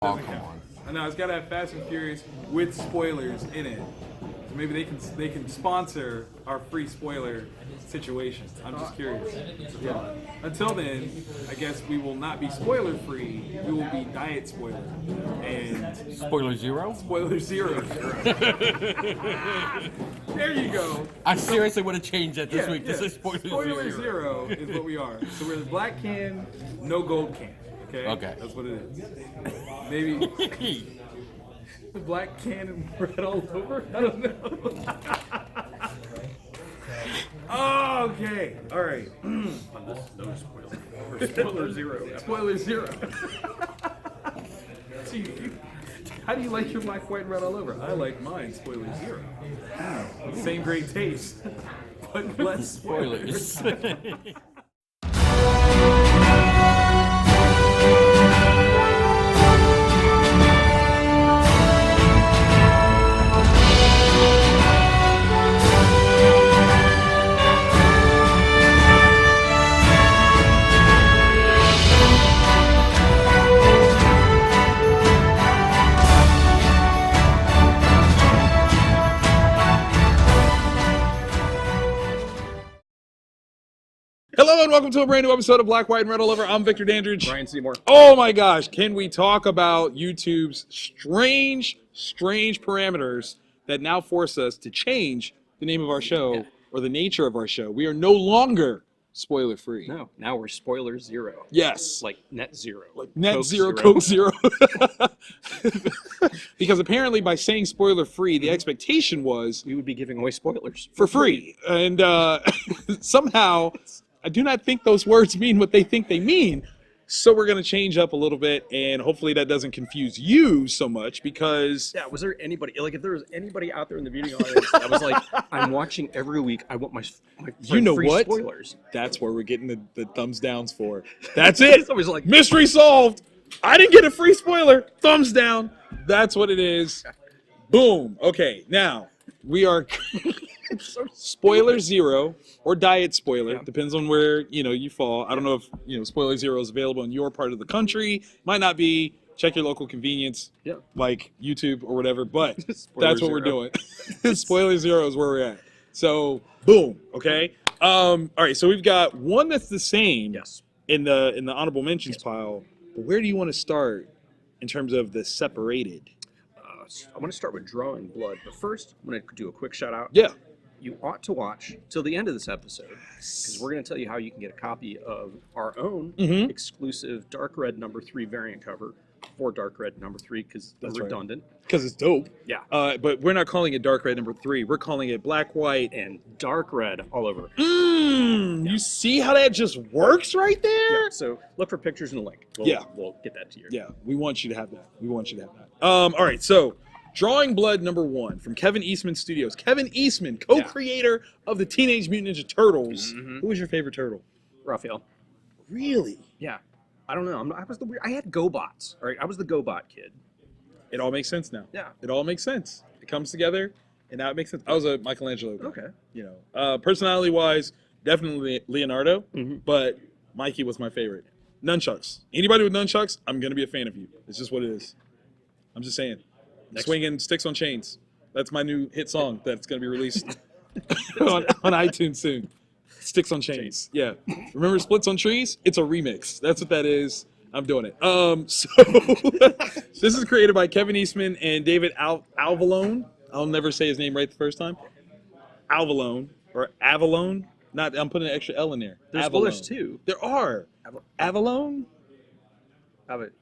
Oh, come on. I know it's got to have Fast and Furious with spoilers in it. So maybe they can sponsor our free spoiler situation. I'm just curious. Yeah. Until then, I guess we will not be spoiler free. We will be diet spoiler and Spoiler zero? spoiler zero. There you go. I seriously would have changed that this week. Yeah. This is spoiler Zero is what we are. So we're the black can, no gold can. Okay. Okay. That's what it is. Maybe. The black can and red all over? I don't know. Oh, okay. All right. Spoiler zero. Spoiler zero. See, how do you like your black, white, and red all over? I like mine spoiler zero. Same great taste, but less spoilers. Hello and welcome to a brand new episode of Black, White, and Red All Over. I'm Victor Dandridge. Brian Seymour. Oh my gosh, can we talk about YouTube's strange parameters that now force us to change the name of our show or the nature of our show? We are no longer spoiler free. No, now we're spoiler zero. Yes. Like net zero. Like net Coke zero, Coke zero. Because apparently by saying spoiler free, the expectation was We would be giving away spoilers. for free. And somehow, I do not think those words mean what they think they mean. So we're going to change up a little bit, and hopefully that doesn't confuse you so much because... Yeah, was there anybody, like if there was anybody out there in the viewing audience that was like, I'm watching every week, I want my You know free what? spoilers. That's where we're getting the thumbs downs for. That's it. It's always like, Mystery solved. I didn't get a free spoiler. Thumbs down. That's what it is. Boom. Okay, now we are spoiler zero or diet spoiler. Yeah. Depends on where you fall. I don't know if spoiler zero is available in your part of the country. Might not be. Check your local convenience, Yeah. like YouTube or whatever. But Spoiler that's what we're zero. doing. Spoiler zero is where we're at. So boom. Okay. All right. So we've got one that's the same. yes. In the honorable mentions pile, but where do you want to start in terms of the separated? I want to start with Drawing Blood, but first I'm going to do a quick shout out. Yeah. You ought to watch till the end of this episode because we're going to tell you how you can get a copy of our own exclusive Dark Red #3 variant cover for Dark Red #3 because they're That's right. redundant. Because it's dope. Yeah. But we're not calling it Dark Red #3. We're calling it Black, White. And dark red all over. You see how that just works right there? Yeah, so look for pictures in the link. We'll get that to you. Yeah, we want you to have that. All right, so Drawing Blood #1 from Kevin Eastman Studios. Kevin Eastman, co-creator of the Teenage Mutant Ninja Turtles. Who was your favorite turtle? Raphael. Really? Yeah. I don't know. I had GoBots. All right. I was the GoBot kid. It all makes sense now. Yeah. It all makes sense. It comes together, and now it makes sense. I was a Michelangelo guy. Okay. Personality-wise, definitely Leonardo, but Mikey was my favorite. Nunchucks. Anybody with nunchucks, I'm going to be a fan of you. It's just what it is. I'm just saying. Swinging Sticks on Chains. That's my new hit song that's going to be released on iTunes soon. Sticks on Chains. Yeah. Remember Splits on Trees? It's a remix. That's what that is. I'm doing it. So this is created by Kevin Eastman and David Alvalone. I'll never say his name right the first time. Alvalone or Avalone. I'm putting an extra L in there. There's Avalone. Spolier too. There are. Avalone?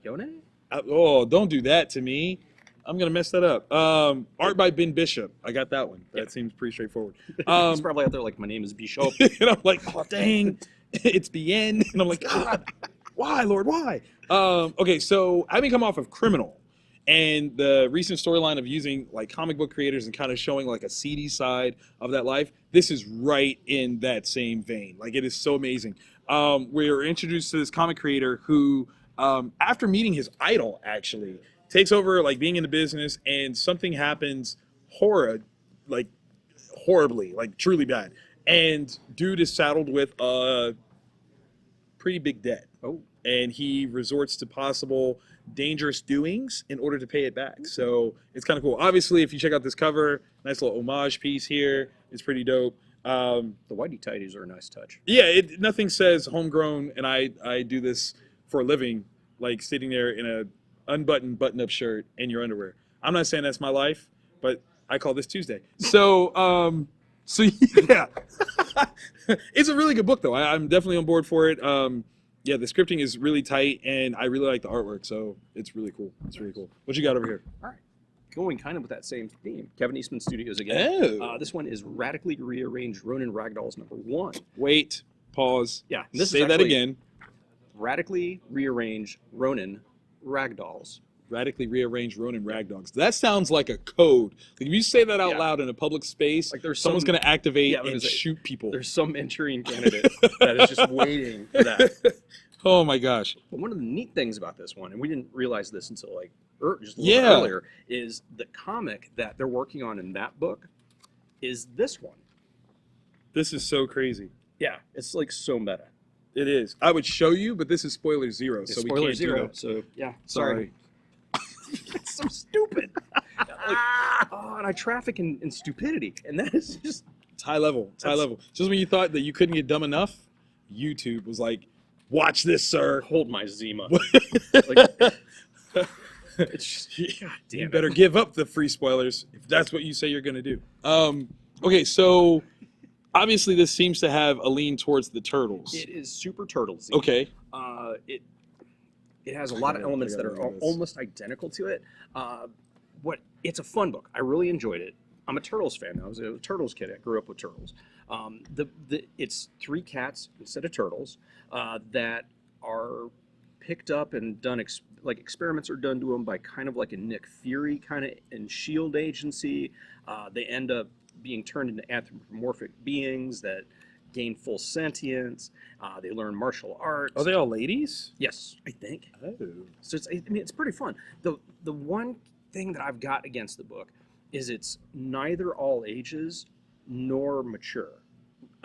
Yone? Oh, don't do that to me. I'm going to mess that up. Art by Ben Bishop. I got that one. That seems pretty straightforward. He's probably out there like, my name is Bishop. And I'm like, oh, dang. It's BN. And I'm like, God, why, Lord, why? Okay, so having come off of Criminal and the recent storyline of using like comic book creators and kind of showing like a seedy side of that life, this is right in that same vein. Like, it is so amazing. We're introduced to this comic creator who, after meeting his idol, actually, takes over like being in the business, and something happens horribly, like truly bad. And dude is saddled with a pretty big debt. Oh. And he resorts to possible dangerous doings in order to pay it back. So it's kind of cool. Obviously, if you check out this cover, nice little homage piece here. It's pretty dope. The whitey tighties are a nice touch. Yeah, nothing says homegrown, and I do this for a living, like sitting there in a unbuttoned button-up shirt in your underwear. I'm not saying that's my life, but I call this Tuesday. So yeah, it's a really good book though. I'm definitely on board for it. Yeah, the scripting is really tight, and I really like the artwork, so it's really cool. It's really cool. What you got over here? All right. Going kind of with that same theme, Kevin Eastman Studios again. Oh. This one is Radically Rearranged Ronin Ragdolls #1. Wait, pause. Yeah, Say that again. Radically Rearranged Ronin Ragdolls. Radically Rearranged Ronin Ragdolls. That sounds like a code. Like if you say that out loud in a public space, like there's someone's going to activate and like, shoot people. There's some Manchurian candidate that is just waiting for that. Oh my gosh. But one of the neat things about this one, and we didn't realize this until like just a little bit earlier, is the comic that they're working on in that book is this one. This is so crazy. Yeah, it's like so meta. It is. I would show you, but this is spoiler 0, It's so we spoiler can't 0. do that. So yeah, Sorry. It's so stupid. And I traffic in stupidity, and that is just It's high level. It's high level. Just when you thought that you couldn't get dumb enough, YouTube was like, "Watch this, sir." hold my Zima. Like, it's just, God damn You it. better give up the free spoilers if that's what you say you're going to do. Okay, so obviously this seems to have a lean towards the turtles. It is super turtlesy. Okay. It has a lot of elements that are almost identical to it. It's a fun book. I really enjoyed it. I'm a Turtles fan. I was a Turtles kid. I grew up with Turtles. It's 3 cats instead of turtles that are picked up and done. Experiments are done to them by kind of like a Nick Fury kind of and Shield agency. They end up being turned into anthropomorphic beings that gain full sentience. They learn martial arts. Are they all ladies? Yes, I think. Oh. So it's pretty fun. The one thing that I've got against the book is it's neither all ages nor mature.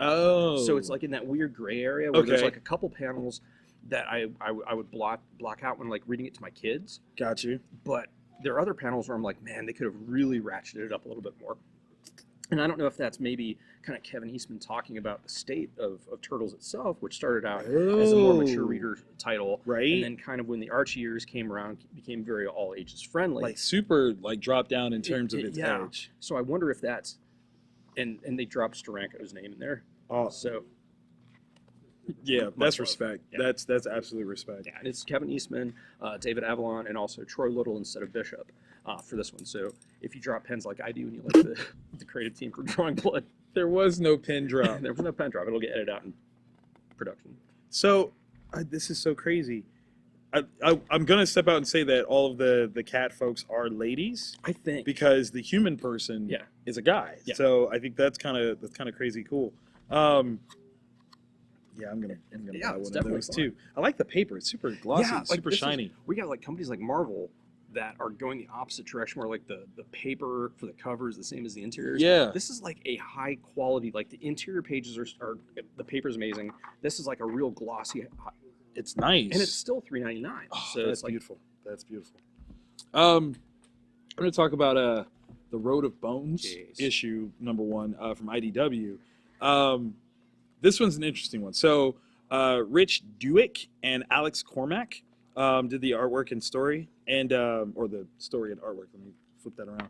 Oh. So it's like in that weird gray area where there's Okay. like a couple panels that I would block out when like reading it to my kids. Got you. But there are other panels where I'm like, man, they could have really ratcheted it up a little bit more. And I don't know if that's maybe kind of Kevin Eastman talking about the state of Turtles itself, which started out as a more mature reader title. Right. And then kind of when the Archie years came around, became very all ages friendly. Like super dropped down in terms of its yeah. age. So I wonder if that's, and they dropped Steranko's name in there. Oh. So Yeah, Much that's love. respect. Yeah. That's absolute respect. yeah, and it's Kevin Eastman, David Avalon, and also Troy Little instead of Bishop for this one. So if you drop pens like I do and you like the creative team for Drawing Blood, There was no pin drop. there was no pen drop. It'll get edited out in production. So this is so crazy. I'm gonna step out and say that all of the cat folks are ladies I think. because the human person Yeah. is a guy. Yeah. So I think that's kind of crazy cool. Yeah, I'm gonna Yeah, buy it's one of definitely those fun. too. I like the paper. It's super glossy, like, super this is- shiny. we got like companies like Marvel that are going the opposite direction where like the paper for the cover is the same as the interiors. Yeah. This is like a high quality, like the interior pages are the paper's amazing. This is like a real glossy, It's nice. and it's still $3.99. Oh, so that's it's like, beautiful. That's beautiful. I'm going to talk about the Road of Bones Jeez. issue #1 from IDW. This one's an interesting one. So Rich Dewick and Alex Cormack did the artwork and story, and or the story and artwork. Let me flip that around.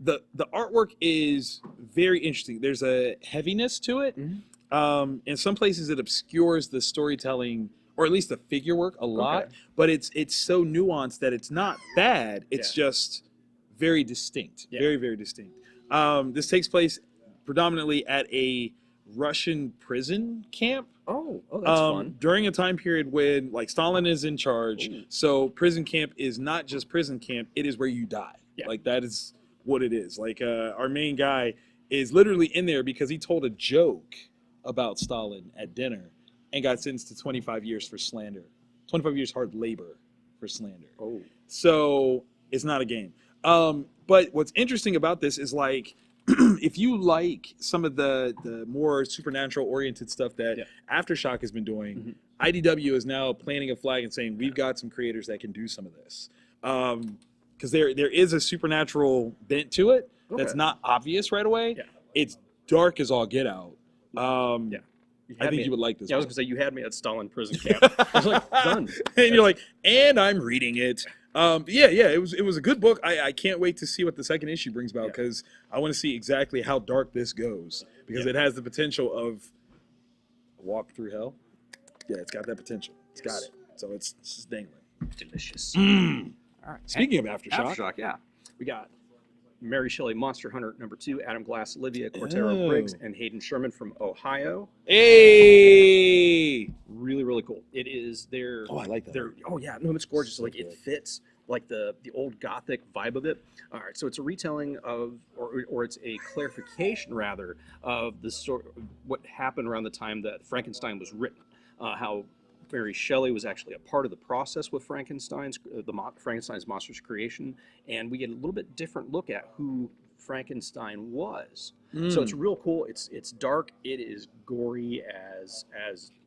The artwork is very interesting. There's a heaviness to it. Mhm. In some places, it obscures the storytelling, or at least the figure work, a lot. Okay. But it's so nuanced that it's not bad. It's just very distinct. Yeah. Very, very distinct. This takes place predominantly at a Russian prison camp. oh, that's fun. During a time period when like Stalin is in charge. Ooh. So prison camp is not just prison camp, it is where you die. Yeah. Like that is what it is. Like our main guy is literally in there because he told a joke about Stalin at dinner and got sentenced to 25 years for slander. 25 years hard labor for slander. Oh, So it's not a game. But what's interesting about this is like, if you like some of the more supernatural oriented stuff that Yeah. AfterShock has been doing, Mhm. IDW is now planting a flag and saying we've got some creators that can do some of this, because there is a supernatural bent to it that's Okay. not obvious right away. Yeah. It's dark as all get out. Yeah. I think you would like this. Yeah, I was one. gonna say you had me at Stalin prison camp. I was like, done. And you're like, and I'm reading it. Yeah, it was a good book. I can't wait to see what the second issue brings about, because I want to see exactly how dark this goes, because it has the potential of a walk through hell. Yeah, it's got that potential. It's got it. So it's just dangling. Delicious. All right. Speaking of AfterShock, AfterShock, yeah. We got Mary Shelley, Monster Hunter #2, Adam Glass, Olivia Cortero Briggs, and Hayden Sherman from Ohio. hey, Really, really cool. It is their. Oh, I like that. Oh yeah, no, it's gorgeous. So Like good. it fits like the old Gothic vibe of it. All right, so it's a retelling of, or it's a clarification rather of the sort what happened around the time that Frankenstein was written. How Mary Shelley was actually a part of the process with Frankenstein's monster's creation, and we get a little bit different look at who Frankenstein was. So it's real cool. It's dark. It is gory as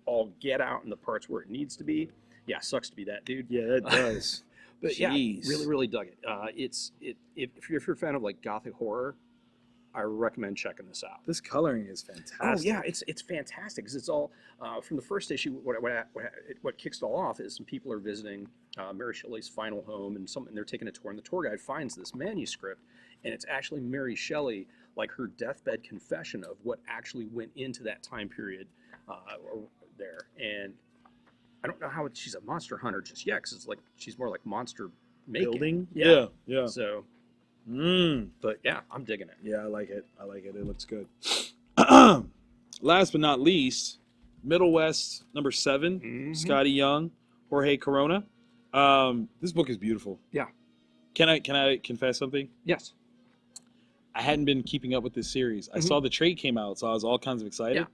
all get out in the parts where it needs to be. Yeah, sucks to be that dude. Yeah, it does. But Jeez. yeah, really dug it. If you're a fan of like Gothic horror, I recommend checking this out. This coloring is fantastic. Oh yeah, it's fantastic because it's all from the first issue. What kicks it all off is some people are visiting Mary Shelley's final home, and they're taking a tour, and the tour guide finds this manuscript, and it's actually Mary Shelley, like her deathbed confession of what actually went into that time period there. And I don't know how she's a monster hunter just yet, because it's like she's more like monster making. Building. Yeah. Yeah. So, but yeah, I'm digging it. Yeah, I like it. It looks good. Last but not least, Middlewest #7, Scotty Young, Jorge Corona. This book is beautiful. Yeah. Can I confess something? Yes. I hadn't been keeping up with this series. I saw the trade came out, so I was all kinds of excited. Yeah.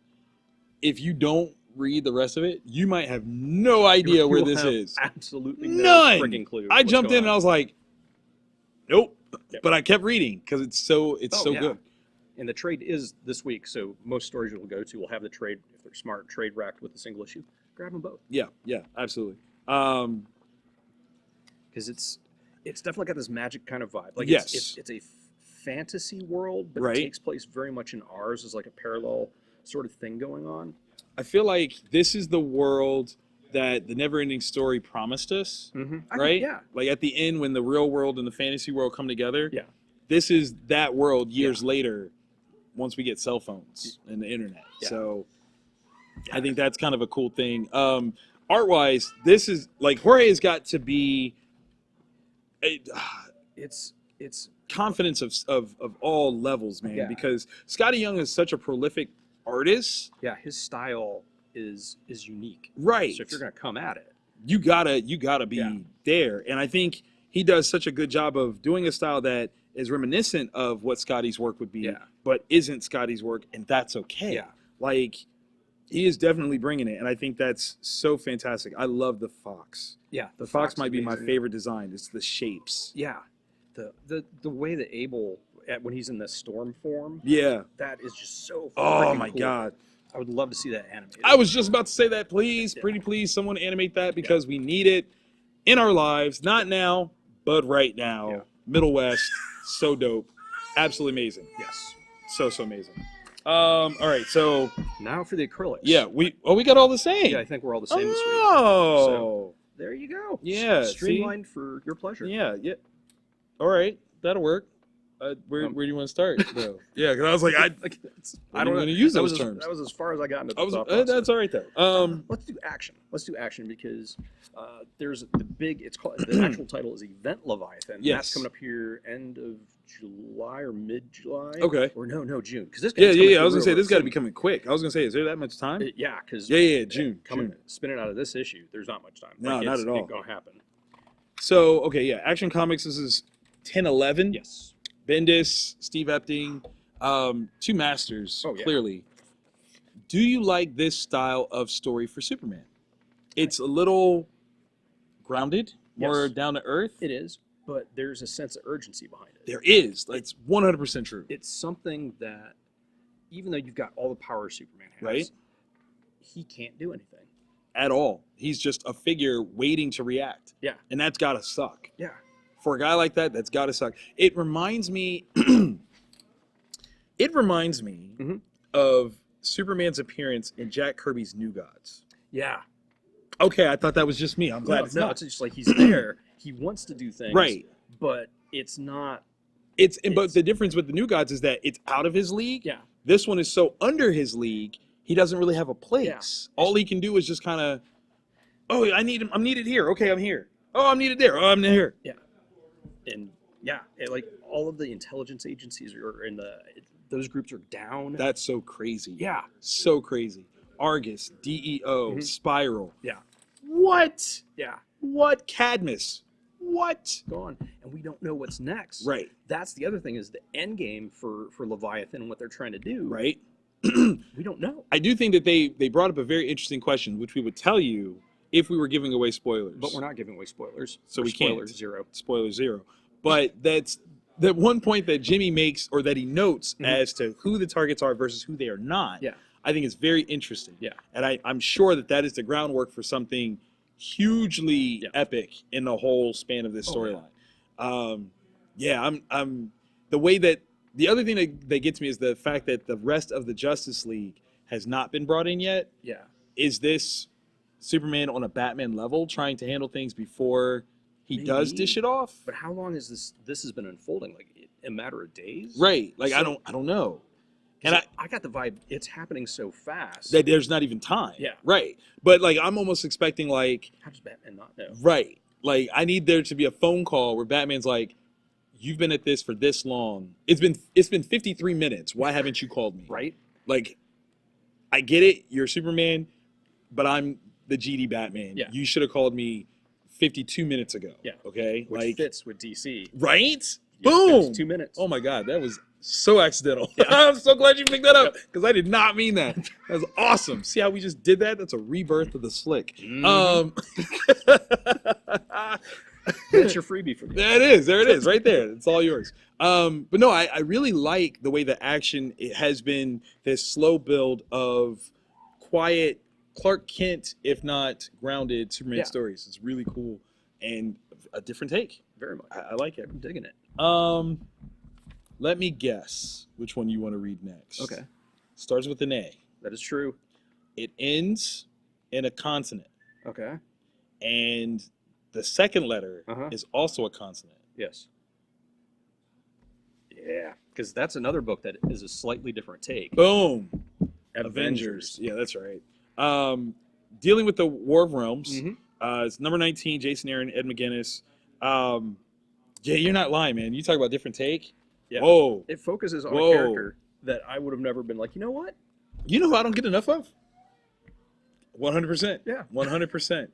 If you don't read the rest of it, you might have no idea where this is. Absolutely None. no freaking clue. I jumped in and I was like, nope. Yep. But I kept reading because it's so good. And the trade is this week, so most stores you'll go to will have the trade, if they're smart, trade racked with a single issue. Grab them both. Yeah, absolutely. Because it's definitely got this magic kind of vibe. Like Yes. it's a fantasy world, but Right. it takes place very much in ours as like a parallel sort of thing going on. I feel like this is the world that the Never-Ending Story promised us, right? Yeah. Like at the end, when the real world and the fantasy world come together. Yeah. This is that world years later, once we get cell phones and the internet. Yeah. So I think that's kind of a cool thing. Art-wise, this is like Jorge has got to be It's confidence of all levels, man. Yeah. Because Scotty Young is such a prolific artist. yeah, his style is unique. Right. So if you're gonna come at it, You gotta be Yeah. there. And I think he does such a good job of doing a style that is reminiscent of what Scotty's work would be, Yeah. but isn't Scotty's work, and that's okay. Yeah. Like, he is definitely bringing it, and I think that's so fantastic. I love the fox. yeah, The fox is might be my amazing. favorite design. It's the shapes. Yeah, the way that Abel when he's in the storm form, Yeah. that is just so. Oh freaking my cool. God. I would love to see that animated. I was just about to say that. Please, Yeah. pretty please, someone animate that because we need it in our lives. Not now, but right now. Yeah. Middlewest, so dope. Absolutely amazing. Yes. So amazing. All right, so Now for the acrylics. yeah, we got all the same. Yeah, I think we're all the same this week. Oh, So, there you go. Yeah, see? Streamlined for your pleasure. yeah. All right, that'll work. Where do you want to start, though? Yeah, because I was like, I don't know. want to use That those was terms. That was as far as I got into the I was, thought process. that's all right though. Let's do action. Let's do action because there's the big. It's called the actual title is Event Leviathan. Yes. That's coming up here end of July or mid-July. Okay. Or no, June. Because this. Yeah. guy's coming I was through gonna say real this got to soon. be coming quick. I was gonna say, is there that much time? Yeah, because Yeah, June. spinning out of this issue, there's not much time. No, not at all. It's gonna happen. So okay, yeah, Action Comics. This is 10/11. Yes. Bendis, Steve Epting, two masters, Oh, yeah. clearly. Do you like this style of story for Superman? It's a little grounded, more Yes. down to earth. It is, but there's a sense of urgency behind it. There is. It's 100% true. It's something that, even though you've got all the power Superman has, Right. he can't do anything. at all. He's just a figure waiting to react. Yeah. And that's gotta suck. Yeah. For a guy like that, that's gotta suck. It reminds me Mhm. of Superman's appearance in Jack Kirby's New Gods. Yeah. Okay, I thought that was just me. I'm glad it's not. It's just like he's there. He wants to do things. Right. But it's not. But the difference with the New Gods is that it's out of his league. Yeah. This one is so under his league, he doesn't really have a place. Yeah. All he can do is just kind of, oh, I need him. I'm needed here. Okay, I'm here. Oh, I'm needed there. Oh, I'm here. Yeah. And yeah, like all of the intelligence agencies are in those groups are down. That's so crazy. Yeah. So crazy. Argus, DEO, Spiral. Yeah. What? Yeah. What? Cadmus. What? Gone. And we don't know what's next. Right. That's the other thing is the end game for Leviathan and what they're trying to do. Right. We don't know. I do think that they brought up a very interesting question, which we would tell you if we were giving away spoilers. But we're not giving away spoilers. So we can't. Spoiler zero. Spoiler zero. But that's that one point that Jimmy makes, or that he notes, as to who the targets are versus who they are not. Yeah. I think it's very interesting. Yeah. And I'm sure that is the groundwork for something hugely epic in the whole span of this storyline. I'm the way that the other thing that gets me is the fact that the rest of the Justice League has not been brought in yet. Yeah. Is this Superman on a Batman level trying to handle things before he does dish it off? But how long is this has been unfolding? Like a matter of days? Right. Like I don't know. And I got the vibe it's happening so fast that there's not even time. Yeah. Right. But like I'm almost expecting like, how does Batman not know? right. Like I need there to be a phone call where Batman's like, you've been at this for this long. It's been 53 minutes. Why haven't you called me? Right? Like, I get it. You're Superman, but I'm the GD Batman. Yeah. You should have called me 52 minutes ago. Yeah. Okay. Which like fits with DC. right? Yeah, Boom. fits 2 minutes. Oh my God, that was so accidental. I'm so glad you picked that up because I did not mean that. That was awesome. See how we just did that? That's a rebirth of the slick. That's your freebie for me. There it is. There it is. Right there. It's all yours. But no, I really like the way the action it has been this slow build of quiet Clark Kent, if not grounded Superman stories. It's really cool and a different take. Very much. I like it. I'm digging it. Let me guess which one you want to read next. Okay. Starts with an A. That is true. It ends in a consonant. Okay. And the second letter is also a consonant. Yes. Yeah. Because that's another book that is a slightly different take. Boom. Avengers. Yeah, that's right. Dealing with the War of Realms. It's number 19, Jason Aaron, Ed McGuinness. Yeah, you're not lying, man. You talk about different take. Yeah. Whoa. It focuses on a character that I would have never been like, you know what? You know who I don't get enough of? 100%. Yeah. 100%.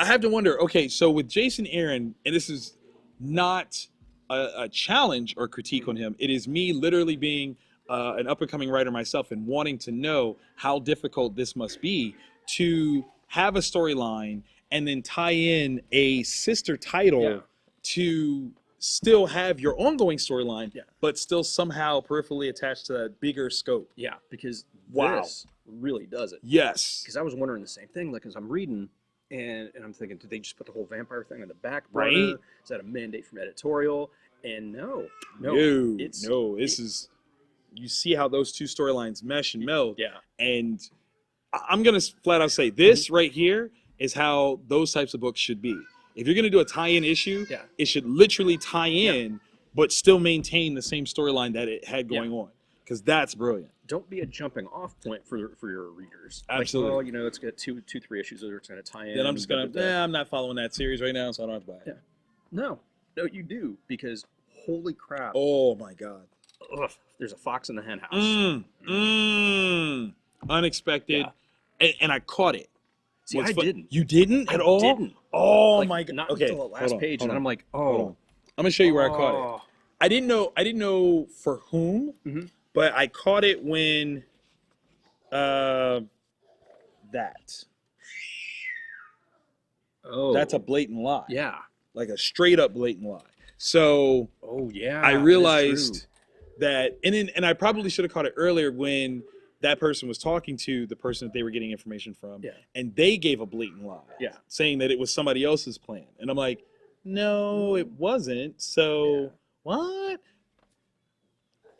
I have to wonder, okay, so with Jason Aaron, and this is not a challenge or critique on him, it is me literally being an up-and-coming writer myself and wanting to know how difficult this must be to have a storyline and then tie in a sister title to still have your ongoing storyline, but still somehow peripherally attached to that bigger scope. Yeah, because Wow. this really does it. Yes. Because I was wondering the same thing, like as I'm reading, and I'm thinking, did they just put the whole vampire thing on the back burner? Right. Is that a mandate from editorial? And no, this is, you see how those two storylines mesh and meld. Yeah. And I'm going to flat out say this right here is how those types of books should be. If you're going to do a tie-in issue, it should literally tie in, but still maintain the same storyline that it had going on. Because that's brilliant. Don't be a jumping off point for your readers. Absolutely. Like, well, you know, it's got two, 3 issues that are going to tie in. Then I'm just going to, I'm not following that series right now, so I don't have to buy it. No, you do, because holy crap. Oh my God. Ugh, there's a fox in the hen house. Unexpected. And I caught it. See, I didn't. You didn't at all? I didn't. Oh Like, my God. Not Okay. until the last page, and I'm like, Hold on. I'm gonna show you where I caught it. I didn't know for whom, but I caught it when that. Oh. That's a blatant lie. Yeah. Like a straight up blatant lie. So Oh yeah. I that's realized true. that, and I probably should have caught it earlier when that person was talking to the person that they were getting information from, Yeah. and they gave a blatant lie, saying that it was somebody else's plan. And I'm like, no, it wasn't. So what?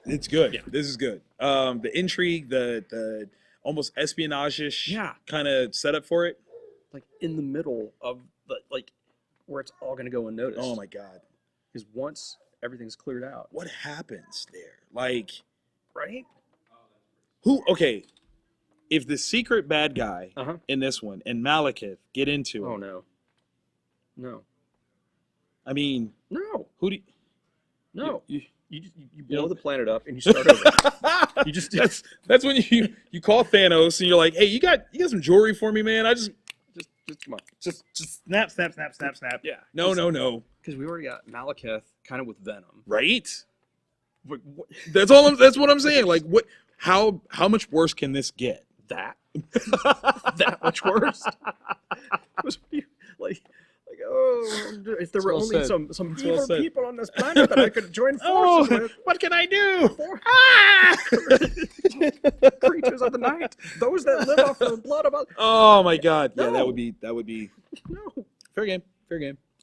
It's good. Yeah. This is good. The intrigue, the almost espionage-ish kind of setup for it. Like in the middle of the where it's all going to go unnoticed. Oh my God. Because once everything's cleared out. What happens there? Like, right? Okay, if the secret bad guy in this one and Malekith get into it. Oh no. No. I mean, no. Who do you, no. You blow the planet up and you start over. You just that's when you call Thanos and you're like, hey, you got some jewelry for me, man? I just come on. Just snap. Yeah. No. Because we already got Malekith kind of with Venom. Right? That's what I'm saying. Like, what? How much worse can this get? That much worse. like, oh, if there were only some evil people on this planet that I could join forces with. What can I do? Creatures of the night, those that live off the blood of us. Oh my God! Yeah, No. that would be. No. Fair game.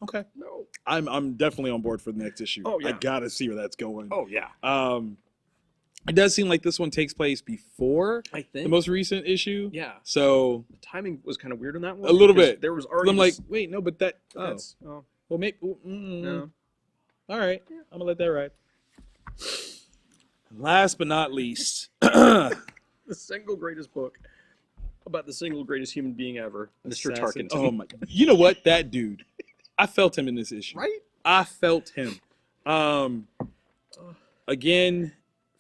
Okay. No. I'm definitely on board for the next issue. Oh yeah. I gotta see where that's going. Oh yeah. It does seem like this one takes place before I think the most recent issue. Yeah. So the timing was kind of weird on that one. A little bit. There was already. I'm like, wait, no, but that. That's, well, maybe. no. All right. Yeah. I'm gonna let that ride. Last but not least, the single greatest book about the single greatest human being ever, Mr. Tarkington. Oh my! You know what? That dude. I felt him in this issue. Right? I felt him. Again,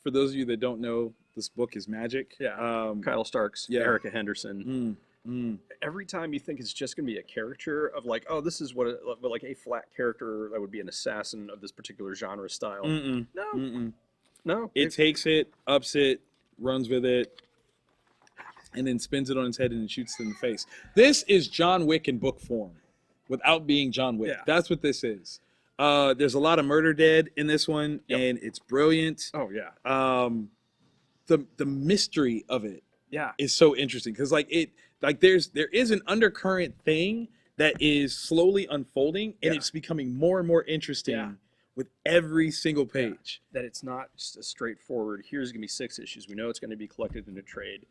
for those of you that don't know, this book is magic. Yeah. Kyle Starks, Erica Henderson. Every time you think it's just going to be a caricature of like, oh, this is what like a flat character that would be an assassin of this particular genre style. No. It takes it, ups it, runs with it, and then spins it on its head and shoots it in the face. This is John Wick in book form, without being John Wick. Yeah. That's what this is. There's a lot of murder dead in this one, and it's brilliant. Oh yeah. The mystery of it Yeah. is so interesting because there is an undercurrent thing that is slowly unfolding, and it's becoming more and more interesting with every single page. That it's not just a straightforward, here's going to be 6 issues. We know it's going to be collected in a trade.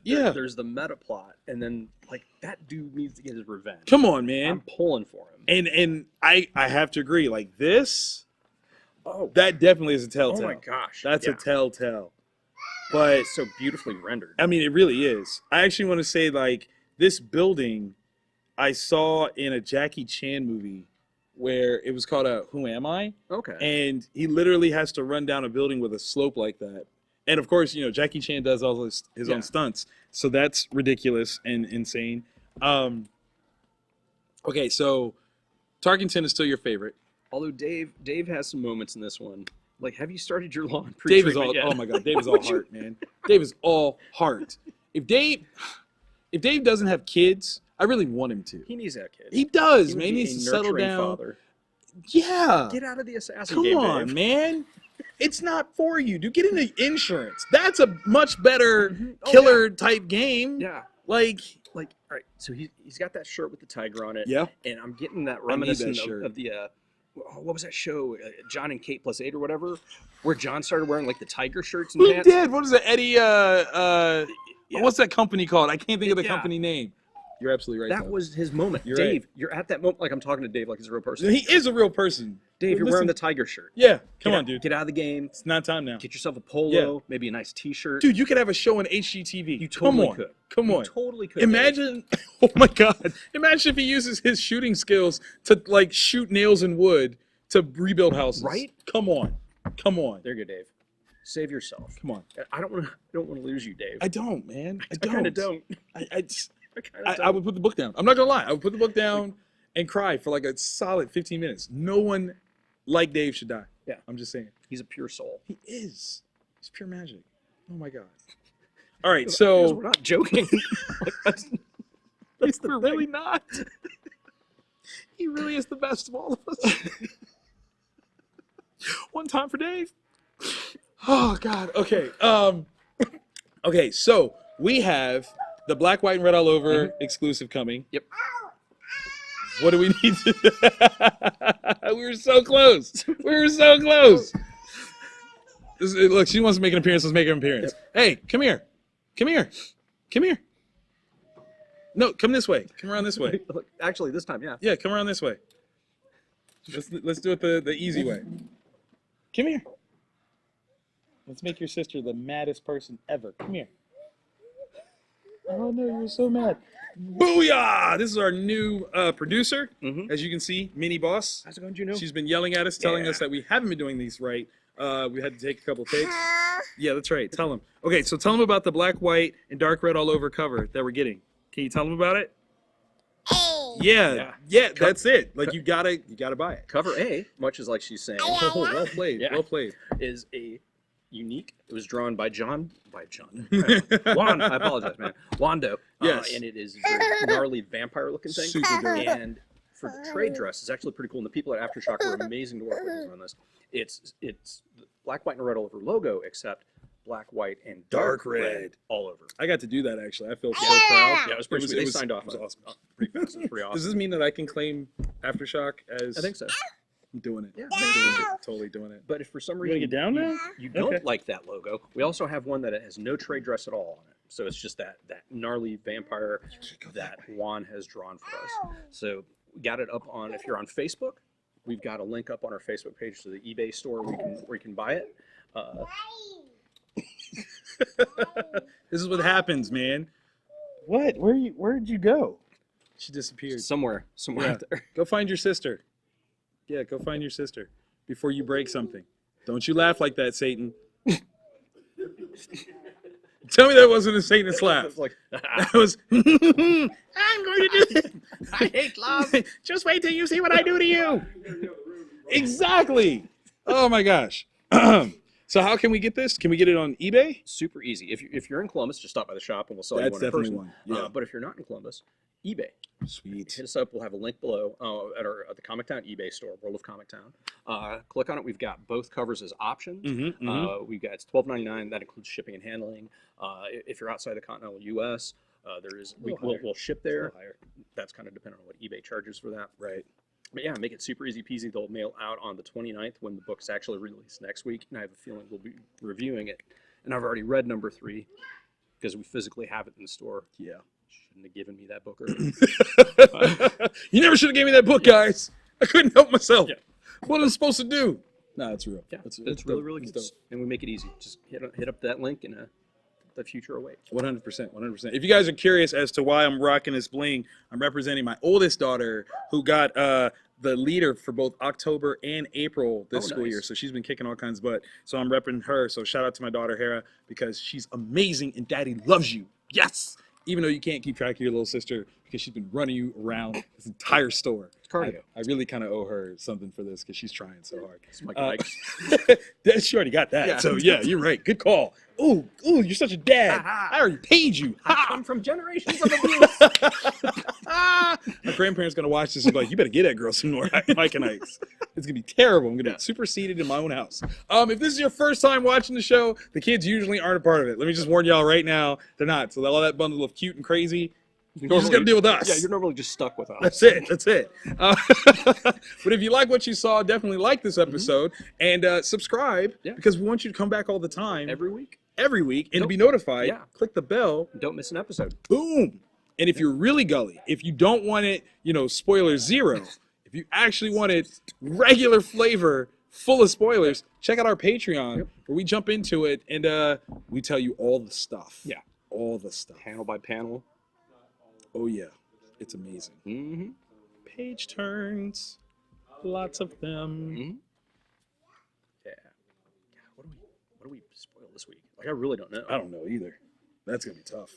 There's the meta plot, and then like that dude needs to get his revenge. Come on, man. I'm pulling for him. And I have to agree, like this, that definitely is a telltale. Oh my gosh. That's a telltale. But it's so beautifully rendered. I mean, it really is. I actually want to say, like, this building I saw in a Jackie Chan movie where it was called Who Am I? Okay. And he literally has to run down a building with a slope like that. And of course, Jackie Chan does all his own stunts. So that's ridiculous and insane. Okay, so Tarkington is still your favorite. Although Dave has some moments in this one. Like, have you started your lawn Dave is pre-treatment all, yet? oh my God, Dave is all heart, man. Dave is all heart. If Dave doesn't have kids, I really want him to. He needs that kid. He does, He man. He would be needs a to settle nurturing down. Father. Yeah. Get out of the assassin Come game, on, Dave. man. It's not for you, dude. Get into insurance. That's a much better killer type game. Yeah. Like, all right, so he's got that shirt with the tiger on it. Yeah. And I'm getting that I need that reminiscent shirt. of the, what was that show, John and Kate plus 8 or whatever, where John started wearing like the tiger shirts and who pants. did? What is it? Eddie, what's that company called? I can't think of the company name. You're absolutely right. That was his moment. You're Dave, right. you're at that moment. Like I'm talking to Dave like he's a real person. He is a real person. Dave, you're wearing the tiger shirt. Yeah. Come on, dude. Get out of the game. It's not time now. Get yourself a polo, maybe a nice T-shirt. Dude, you could have a show on HGTV. You totally Come on. could. Come You on. totally could. Imagine, oh my God. Imagine if he uses his shooting skills to like shoot nails in wood to rebuild houses. Right? Come on. Come on. There you go, Dave. Save yourself. Come on. I don't want to lose you, Dave. I don't, man. I kind of don't. I would put the book down. I'm not gonna lie. I would put the book down and cry for like a solid 15 minutes. No one like Dave should die. Yeah. I'm just saying. He's a pure soul. He is. He's pure magic. Oh my God. All right, so we're not joking. that's we're really not. He really is the best of all of us. One time for Dave. Oh God. Okay. Okay, so we have the black, white, and red all over exclusive coming. Yep. What do we need to? We were so close. We were so close. Look, she wants to make an appearance. Let's make an appearance. Yep. Hey, come here. Come here. Come here. No, come this way. Come around this way. Actually, this time, yeah. Yeah, come around this way. Let's do it the easy way. Come here. Let's make your sister the maddest person ever. Come here. Oh no, you're so mad. Booyah! This is our new producer. As you can see, Mini Boss. How's it going, Juno? She's been yelling at us, telling us that we haven't been doing these right. We had to take a couple takes. Yeah, that's right. Tell them. Okay, so tell them about the black, white, and dark red all over cover that we're getting. Can you tell them about it? Yeah, that's it. Like you gotta buy it. Cover A, much as like she's saying. Oh, well played. Yeah. Well played. Is a unique. It was drawn by John. Juan. I apologize, man. Wando. Yes. And it is a very gnarly vampire looking thing. Super dope. And for the trade dress, it's actually pretty cool. And the people at AfterShock were amazing to work with on this. It's the black, white, and red all over logo, except black, white, and dark red all over. I got to do that actually. I feel so proud. Yeah, it was pretty sweet. They signed off. It was awesome. Pretty fast. It was pretty awesome. Does this mean that I can claim AfterShock as? I think so. I'm doing it. Yeah. I'm doing it. Totally doing it. But if for some You reason gotta get down now? you don't Okay. like that logo, we also have one that has no trade dress at all on it. So it's just that gnarly vampire that Juan has drawn for us. So we got it up on, if you're on Facebook, we've got a link up on our Facebook page to the eBay store where you can buy it. This is what happens, man. What? Where'd you go? She disappeared. Somewhere out there. Go find your sister. Yeah, go find your sister before you break something. Don't you laugh like that, Satan. Tell me that wasn't a Satanist laugh. That was, I'm going to do this. I hate love. Just wait till you see what I do to you. Exactly. Oh my gosh. So how can we get this? Can we get it on eBay? Super easy. If you're in Columbus, just stop by the shop and we'll sell That's you one in definitely person. one. Yeah. But if you're not in Columbus, eBay. Sweet. Hit us up. We'll have a link below at the Comic Town eBay store, World of Comic Town. Click on it. We've got both covers as options. We've got it's $12.99. That includes shipping and handling. If you're outside the continental U.S., we'll ship there. That's kind of dependent on what eBay charges for that. Right. But yeah, make it super easy peasy. They'll mail out on the 29th when the book's actually released next week. And I have a feeling we'll be reviewing it. And I've already read number 3 because we physically have it in the store. Yeah. Shouldn't have given me that book earlier. You never should have gave me that book, guys. I couldn't help myself. Yeah. What am I supposed to do? No, it's real. Yeah, it's really, really good. And we make it easy. Just hit up that link and the future awaits. 100%, 100%. If you guys are curious as to why I'm rocking this bling, I'm representing my oldest daughter who got the leader for both October and April this school year. So she's been kicking all kinds of butt. So I'm repping her. So shout out to my daughter, Hera, because she's amazing and daddy loves you. Yes! Even though you can't keep track of your little sister because she's been running you around this entire store. Cardio. I really kind of owe her something for this because she's trying so hard. She already got that. Yeah. So yeah, you're right. Good call. Ooh, you're such a dad. I already paid you. I come from generations of abuse. My grandparents gonna watch this and be like, you better get that girl some more Mike and Ike's. It's gonna be terrible. I'm gonna get superseded in my own house. If this is your first time watching the show, the kids usually aren't a part of it. Let me just warn y'all right now, they're not. So all that bundle of cute and crazy, you just gotta deal with us. Yeah, you're normally just stuck with us. That's it. But if you like what you saw, definitely like this episode and subscribe because we want you to come back all the time. Every week and to be notified, click the bell. Don't miss an episode. Boom. And if you're really gully, if you don't want it, spoiler 0, if you actually want it regular flavor, full of spoilers, check out our Patreon where we jump into it and we tell you all the stuff. Yeah. All the stuff. Panel by panel. Oh, yeah. It's amazing. Page turns. Lots of them. Yeah. What do we spoil this week? I really don't know. I don't know either. That's going to be tough.